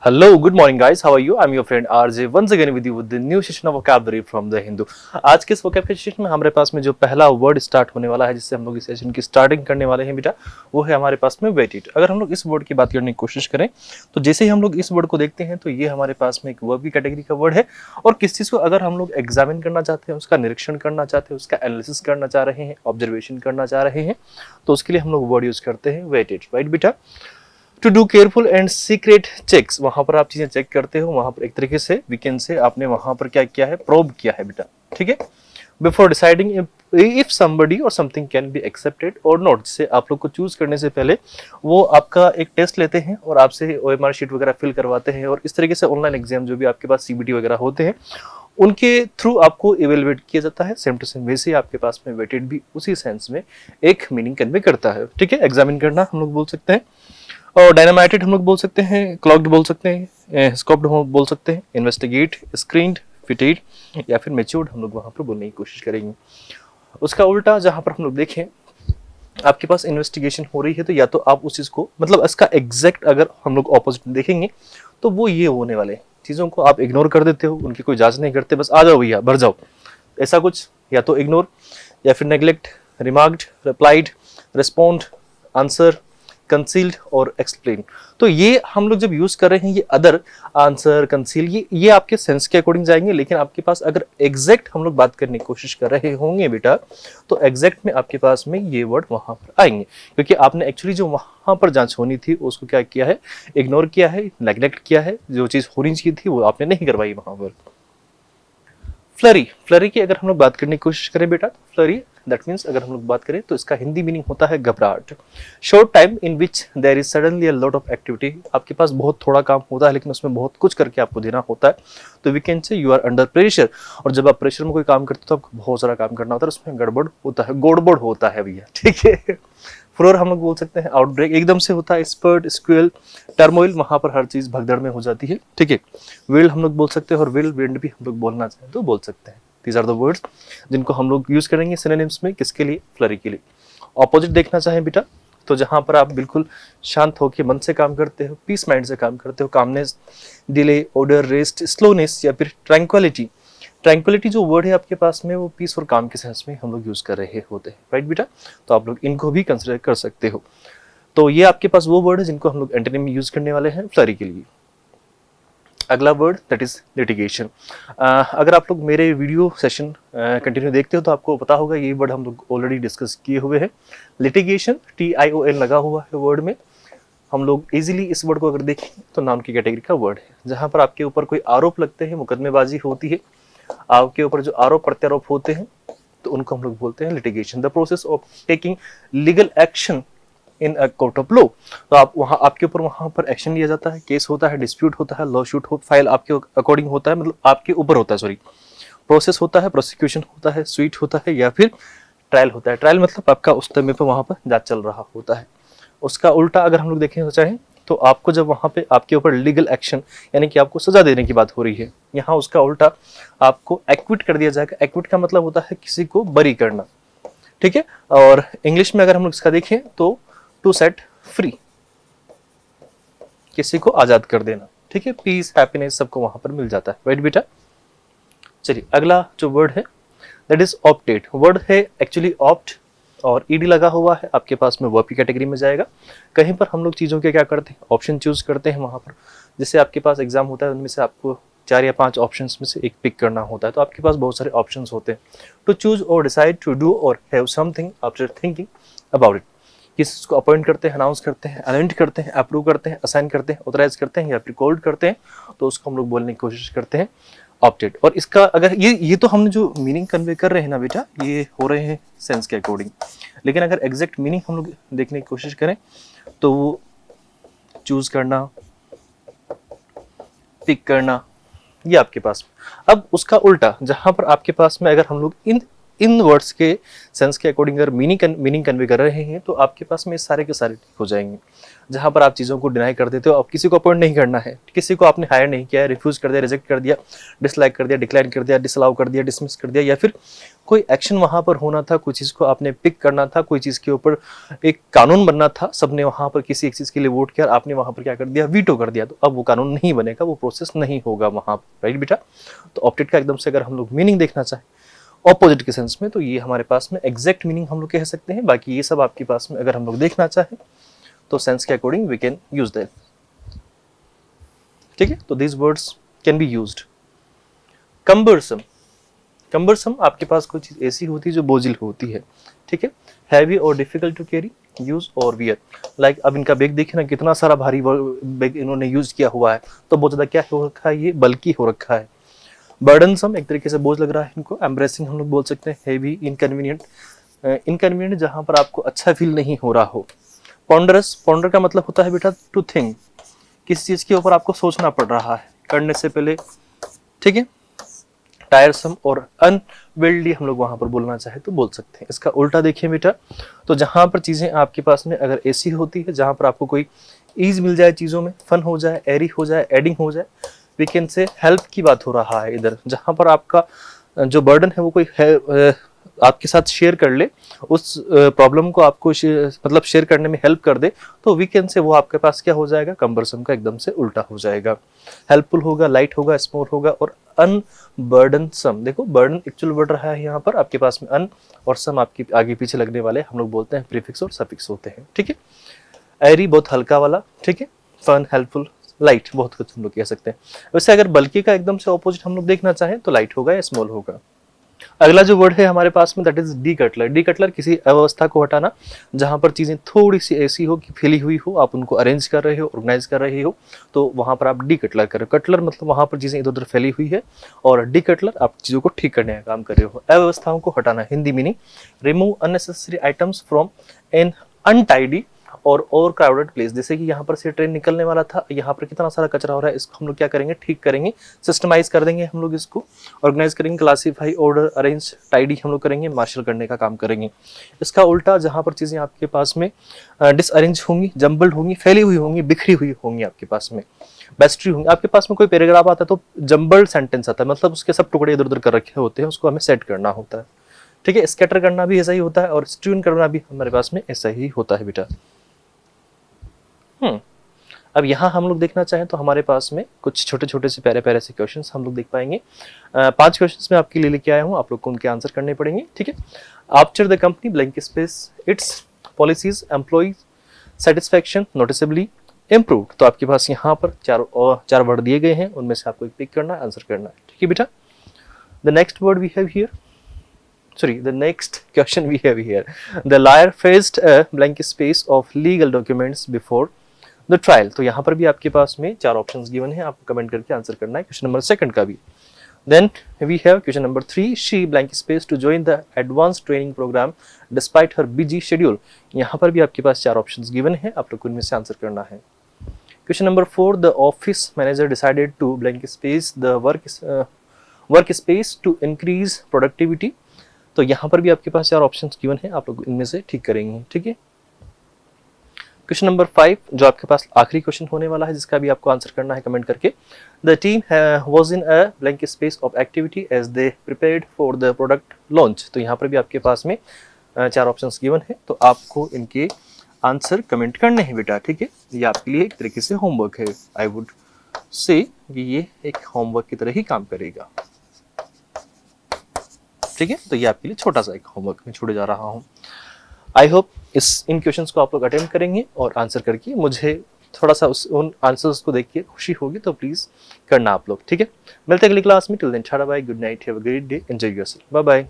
Hello, good morning guys. How are you? I'm your friend RJ once again with you with the new session of vocabulary from the Hindu. आज के इस vocabulary session में हमारे पास में जो पहला word start होने वाला है जिससे हम लोग इस सेशन की स्टार्टिंग करने वाले हैं बेटा, वो है हमारे पास में वेटेड। अगर हम लोग इस वर्ड की बात करने की कोशिश करें तो जैसे ही हम लोग इस वर्ड को देखते हैं तो ये हमारे पास में एक वर्ब की कैटेगरी का वर्ड है और किस चीज़ को अगर हम लोग एग्जामिन करना चाहते हैं, उसका निरीक्षण करना चाहते हैं, उसका एनालिसिस करना चाह रहे हैं, ऑब्जर्वेशन करना चाह रहे हैं, तो उसके लिए हम लोग वर्ड यूज करते हैं वेटेड, राइट बेटा। To do careful and secret checks, वहां पर आप चीजें चेक करते हो, वहां पर एक तरीके से वी कैन से आपने वहां पर क्या किया है, प्रोब किया है बेटा, ठीक है। बिफोर डिसाइडिंग इफ समबडी और समथिंग कैन बी एक्सेप्टेड और नॉट, जिससे आप लोग को चूज करने से पहले वो आपका एक टेस्ट लेते हैं और आपसे ओएमआर शीट वगैरह फिल करवाते हैं और इस तरीके से ऑनलाइन एग्जाम जो भी आपके पास सीबीटी वगैरह होते हैं उनके थ्रू आपको इवेलुएट किया जाता है। सेम टू सेम वैसे ही आपके पास में वेटेड भी उसी सेंस में एक मीनिंग कन्वे करता है, ठीक है। एग्जामिन करना हम लोग बोल सकते हैं और डायनामाइटेड हम लोग बोल सकते हैं, क्लॉक्ड बोल सकते हैं, स्कोप्ड बोल सकते हैं, इन्वेस्टिगेट, स्क्रीन्ड, फिटेड या फिर मेच्योर्ड हम लोग वहां पर बोलने की कोशिश करेंगे। उसका उल्टा जहां पर हम लोग देखें आपके पास इन्वेस्टिगेशन हो रही है तो या तो आप उस चीज को मतलब इसका एग्जैक्ट अगर हम लोग ऑपोजिट देखेंगे तो वो ये होने वाले चीजों को आप इग्नोर कर देते हो, उनकी कोई जांच नहीं करते, बस आ जाओ भैया भर जाओ, ऐसा कुछ, या तो इग्नोर या फिर neglect, remarked, replied, respond, answer, concealed और एक्सप्लेन। तो ये हम लोग जब यूज कर रहे हैं ये अदर, आंसर, कंसील, ये आपके सेंस के अकॉर्डिंग जाएंगे, लेकिन आपके पास अगर एग्जैक्ट हम लोग बात करने की कोशिश कर रहे होंगे बेटा तो एग्जैक्ट में आपके पास में ये वर्ड वहां पर आएंगे, क्योंकि आपने एक्चुअली जो वहां पर जांच होनी थी उसको क्या किया है, इग्नोर किया है, नेग्लेक्ट किया है, जो चीज होनी चाहिए थी वो आपने नहीं करवाई वहां पर। फ्लरी, फ्लरी की अगर हम लोग बात करने की कोशिश करें बेटा, फ्लरी दैट मीन्स अगर हम लोग बात करें तो इसका हिंदी मीनिंग होता है घबराहट। Short time in which there is suddenly a lot of activity, आपके पास बहुत थोड़ा काम होता है लेकिन उसमें बहुत कुछ करके आपको देना होता है, तो we can say you are under pressure. और जब आप प्रेशर में कोई काम करते हो तो आपको बहुत सारा काम करना होता है, उसमें गड़बड़ होता है, गोड़बड़ होता है भैया, ठीक है। फ्लोर हम लोग बोल सकते हैं आउटब्रेक, एकदम से होता है, स्पर्ट, स्क्वेल, टर्मोइल, वहां पर हर चीज भगदड़ में हो जाती है, ठीक है। विल हम लोग बोल सकते हैं और विल विंड भी हम लोग बोलना चाहें तो बोल सकते हैं। दीज आर द वर्ड्स जिनको हम लोग यूज करेंगे सिनोनिम्स में, किसके लिए, फ्लरी के लिए। ऑपोजिट देखना चाहें बेटा तो जहां पर आप बिल्कुल शांत होकर मन से काम करते हो, पीस माइंड से काम करते हो, calmness, delay, order, rest, slowness या फिर ट्रैंक्विलिटी। ट्रैंक्विलिटी जो वर्ड है आपके पास में वो पीस और काम के सेंस में हम लोग यूज कर रहे होते हैं, राइट बेटा, तो आप लोग इनको भी कंसिडर कर सकते हो। तो ये आपके पास वो वर्ड है जिनको हम लोग एंटोनिम में यूज करने वाले हैं फ्लरी के लिए। अगला वर्ड दैट इज लिटिगेशन। अगर आप लोग मेरे वीडियो सेशन कंटिन्यू देखते हो तो आपको पता होगा ये वर्ड हम लोग ऑलरेडी डिस्कस किए हुए हैं। लिटिगेशन, TION लगा हुआ है वर्ड में। हम लोग इजीली इस वर्ड को अगर देखें तो नाउन की कैटेगरी का वर्ड है, जहां पर आपके ऊपर कोई आरोप लगते हैं, मुकदमेबाजी होती है, आपके ऊपर जो आरोप प्रत्यारोप होते हैं तो उनको हम लोग बोलते हैं litigation. The process of taking legal action in a court of law, तो आप वहां आपके ऊपर वहां पर एक्शन लिया जाता है, केस होता है, डिस्प्यूट होता है, लॉ शूट हो, फाइल आपके अकॉर्डिंग होता है, मतलब आपके ऊपर होता है, सॉरी, प्रोसेस होता है, प्रोसिक्यूशन होता है, स्वीट होता है या फिर ट्रायल होता है। ट्रायल मतलब आपका उस समय पर वहां पर जांच चल रहा होता है। उसका उल्टा अगर हम लोग देखें तो चाहें तो आपको जब वहां पे आपके ऊपर लीगल एक्शन यानी कि आपको सजा देने की बात हो रही है, यहाँ उसका उल्टा आपको एक्विट कर दिया जाएगा। एक्विट का मतलब होता है किसी को बरी करना, ठीक है। और इंग्लिश में अगर हम लोग इसका देखें तो टू सेट फ्री, किसी को आजाद कर देना, ठीक है। पीस, हैप्पीनेस सबको वहां पर मिल जाता है, राइट बेटा। चलिए अगला जो वर्ड है दैट इज ऑप्टेड। वर्ड है एक्चुअली ऑप्ट और ईडी लगा हुआ है, आपके पास में वर्ब की कैटेगरी में जाएगा। कहीं पर हम लोग चीज़ों के क्या करते हैं, ऑप्शन चूज करते हैं वहां पर, जैसे आपके पास एग्जाम होता है उनमें से आपको 4 या 5 ऑप्शंस में से एक पिक करना होता है, तो आपके पास बहुत सारे ऑप्शंस होते हैं। टू चूज और डिसाइड, टू डू और have something after thinking about it, किसी को अपॉइंट करते हैं, अनाउंस करते हैं, अलॉट करते हैं, अप्रूव करते हैं, असाइन करते हैं, ऑथराइज करते हैं या फिर कॉल्ड करते हैं, तो उसको हम लोग बोलने की कोशिश करते हैं ऑप्टेड। और इसका अगर ये तो हमने जो मीनिंग कन्वे कर रहे हैं ना बेटा, ये हो रहे हैं सेंस के अकॉर्डिंग, लेकिन अगर एग्जैक्ट मीनिंग हम लोग देखने की कोशिश करें तो वो चूज करना, पिक करना, ये आपके पास। अब उसका उल्टा जहां पर आपके पास में अगर हम लोग इन इन वर्ड्स के सेंस के अकॉर्डिंग अगर मीनिंग कन्वे कर रहे हैं तो आपके पास में सारे के सारे ठीक हो जाएंगे। जहां पर आप चीज़ों को डिनाई कर देते हो, अब किसी को अपॉइंट नहीं करना है, किसी को आपने हायर नहीं किया है, रिफ्यूज कर दिया, रिजेक्ट कर दिया, डिसलाइक कर दिया, डिक्लाइन कर दिया, डिसअलाउ कर दिया, डिसमिस कर दिया, या फिर कोई एक्शन वहां पर होना था, कोई चीज़ को आपने पिक करना था, कोई चीज़ के ऊपर एक कानून बनना था, सबने वहां पर किसी एक चीज़ के लिए वोट किया, आपने वहां पर क्या कर दिया, वीटो कर दिया, तो अब वो कानून नहीं बनेगा, वो प्रोसेस नहीं होगा वहां पर, राइट बेटा। तो ऑप्टेड का एकदम से अगर हम लोग मीनिंग देखना चाहें ऑपोजिट के सेंस में, तो ये हमारे पास में एग्जैक्ट मीनिंग हम लोग कह सकते हैं। बाकी ये सब आपके पास में अगर हम लोग देखना चाहें तो सेंस के according we can use that, ठीक है। तो these words can be used. Cumbersome, cumbersome आपके पास कोई चीज ऐसी होती है जो बोझिल होती है, ठीक है। हैवी और डिफिकल्ट टू कैरी, यूज और वियर, लाइक अब इनका बैग देखिए ना, कितना सारा भारी बैग इन्होंने यूज किया हुआ है, तो बहुत ज्यादा क्या हो रखा है, ये बल्कि हो रखा है। बर्डनसम एक तरीके से बोझ लग रहा है इनको। एम्ब्रेसिंग हम लोग बोल सकते हैं। हेवी, इनकन्वीनियंट, इनकन्वीनियंट जहां पर आपको अच्छा फील नहीं हो रहा हो। पॉन्डरस, पॉन्डर का मतलब होता है बेटा टू थिंक, किसी चीज के ऊपर आपको सोचना पड़ रहा है करने से पहले, ठीक है। टायरसम और अनविल्डी हम लोग वहां पर बोलना चाहे तो बोल सकते हैं। इसका उल्टा देखिए बेटा, तो जहां पर चीजें आपके पास में अगर ऐसी होती है जहां पर आपको कोई ईज मिल जाए, चीजों में फन हो जाए, एरी हो जाए, एडिंग हो जाए, वी कैन से हेल्प की बात हो रहा है इधर, जहां पर आपका जो बर्डन है वो कोई है, आपके साथ शेयर कर ले, उस प्रॉब्लम को आपको मतलब शेयर करने में हेल्प कर दे, तो वी कैन से वो आपके पास क्या हो जाएगा, कम्बरसम का एकदम से उल्टा हो जाएगा। हेल्पफुल होगा, लाइट होगा, स्मूथ होगा, और अनबर्डनसम, देखो बर्डन एक्चुअल वर्ड रहा है यहाँ पर आपके पास में, अन और सम आपके आगे पीछे लगने वाले हम लोग बोलते हैं प्रीफिक्स और सफिक्स होते हैं, ठीक है। एरी बहुत हल्का वाला, ठीक है। फन, हेल्पफुल, लाइट बहुत कुछ हम लोग कह सकते हैं। वैसे अगर बल्कि का एकदम से ऑपोजिट हम लोग देखना चाहें तो लाइट होगा या स्मॉल होगा। अगला जो वर्ड है हमारे पास में that is D Cutler. D Cutler किसी अव्यवस्था को हटाना, जहां पर चीजें थोड़ी सी ऐसी हो कि फैली हुई हो, आप उनको अरेंज कर रहे हो, ऑर्गेनाइज कर रहे हो, तो वहां पर आप डी कटलर कर रहे हो। कटलर मतलब वहां पर चीजें इधर उधर फैली हुई है, और डी कटलर आप चीजों को ठीक करने का काम कर रहे हो। अव्यवस्थाओं को हटाना, Hindi meaning remove unnecessary items from an untidy or overcrowded place. जैसे कि यहाँ पर से ट्रेन निकलने वाला था, यहाँ पर कितना सारा कचरा हो रहा है, इसको हम लोग क्या करेंगे, ठीक करेंगे, सिस्टमाइज कर देंगे, हम लोग इसको ऑर्गेनाइज करेंगे, क्लासीफाई, ऑर्डर, अरेंज, टाइडी हम लोग करेंगे, मार्शल करने का काम करेंगे। इसका उल्टा, जहाँ पर चीजें आपके पास में डिसअरेंज होंगी, जम्बल्ड होंगी, फैली हुई होंगी, बिखरी हुई होंगी, आपके पास में बेस्ट्री होंगी। आपके पास में कोई पैराग्राफ आता है तो जम्बल्ड सेंटेंस आता है, मतलब उसके सब टुकड़े इधर उधर कर रखे होते हैं, उसको हमें सेट करना होता है, ठीक है। स्कैटर करना भी ऐसा ही होता है, और स्ट्यून करना भी हमारे पास में ऐसा ही होता है बेटा। अब यहाँ हम लोग देखना चाहें तो हमारे पास में कुछ छोटे छोटे से प्यारे प्यारे से क्वेश्चंस हम लोग देख पाएंगे। 5 क्वेश्चंस में आपके लिए लेके आया हूँ, आप लोग को उनके आंसर करने पड़ेंगे, ठीक है। After the company blank space its policies employ satisfaction noticeably improved. तो आपके पास यहाँ पर चार वर्ड दिए गए हैं, उनमें से आपको एक पिक करना है, आंसर करना है, ठीक है बेटा। The next word we have here, the next question we have here. The lawyer faced a blank space of legal documents before the trial. तो यहाँ पर भी आपके पास में 4 ऑप्शंस गिवन है, आपको कमेंट करके आंसर करना है क्वेश्चन नंबर 2 का भी। Then we have question number 3. She blank space to join the advanced training program despite her busy schedule. यहाँ पर भी आपके पास 4 ऑप्शंस गिवन है, आप लोग को इनमें से आंसर करना है। Question number 4. The office manager decided to blank space the work space to increase productivity. तो यहाँ पर भी आपके पास 4 ऑप्शंस गिवन है, आप लोग इनमें से ठीक करेंगे, ठीक है। क्वेश्चन नंबर 5 जो आपके पास आखिरी क्वेश्चन होने वाला है, जिसका भी आपको आंसर करना है कमेंट करके। The team was in a blank space of activity as they prepared for the product launch. तो यहाँ पर भी आपके पास में 4 ऑप्शंस गिवन है, तो आपको इनके आंसर कमेंट करने हैं बेटा, ठीक है। ये आपके लिए एक तरीके से होमवर्क है, आई वुड से कि ये एक होमवर्क की तरह ही काम करेगा, ठीक है। तो ये आपके लिए छोटा सा एक होमवर्क मैं छोड़े जा रहा हूँ। आई होप इन क्वेश्चंस को आप लोग अटेम्प्ट करेंगे और आंसर करके मुझे थोड़ा सा उन आंसर्स को देख के खुशी होगी, तो प्लीज करना आप लोग, ठीक है। मिलते हैं अगली क्लास में, till then tata bye, good night, have a great day, enjoy yourself, bye bye.